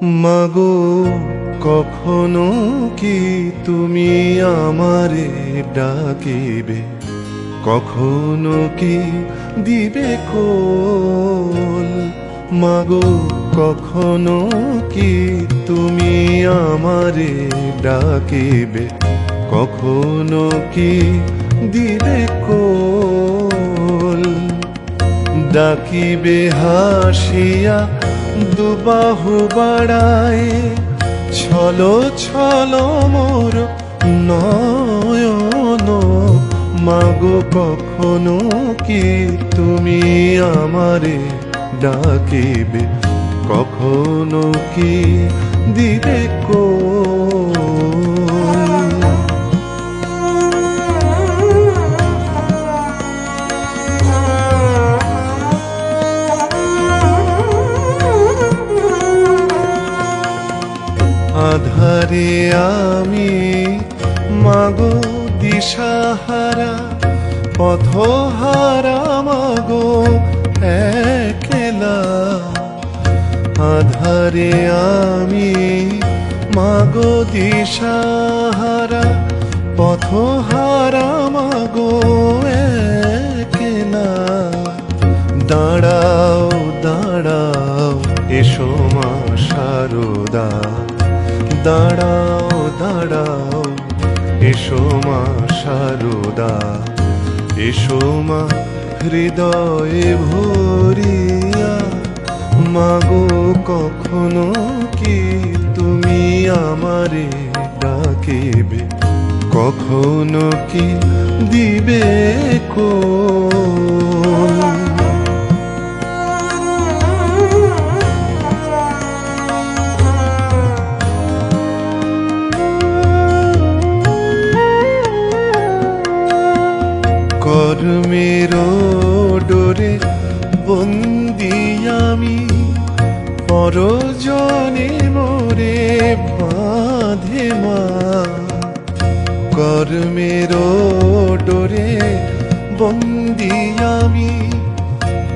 মাগো কখনো কি তুমি আমারে ডাকিবে, কখনো কি দিবে কোল। মাগো কখনো কি তুমি আমারে ডাকিবে, কখনো কি দিবে কোল। ডাকিবে হাসিয়া দুবাহু বাড়ায়, ছলো ছলো মোর নয়ন। মাগো কখনো কি তুমি আমারে ডাকিবে, কখনো কি দিবে কোল। আধারে আমি মাগো দিশাহারা, পথহারা মাগো একলা। আধারে আমি মাগো দিশাহারা, পথহারা মাগো একলা। দাঁড়াও দাঁড়াও এসো মা শারদা, দাঁড়াও দাঁড়াও এসো মা শারদা। এসো মা হৃদয়ে ভরিয়া, মাগো কখনো কি তুমি আমারে ডাকিবে, কখনো কি দিবে কোল। কর্মের ডোরে বন্দি আমি, পরজনে মোরে বাঁধে মা। কর্মের ডোরে বন্দি আমি,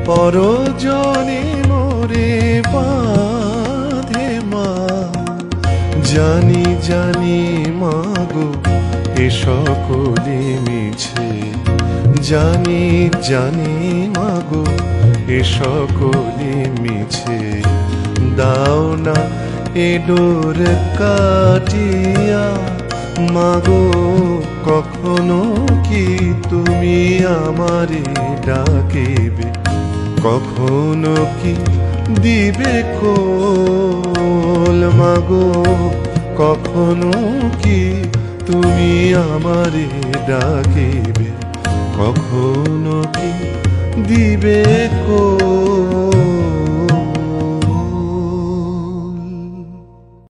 পরজনে মোরে বাঁধে মা। জানি জানি মাগো এ সকলে মিছে, জানি জানি মাগো এ সকলে মিছে। দাও না এ ডোর কাটিয়া, মাগো কখনো কি তুমি আমারে ডাকিবে, কখনো কি দিবে কোল। মাগো কখনো কি তুমি আমারে ডাকিবে, কখনো কি দিবে কোল।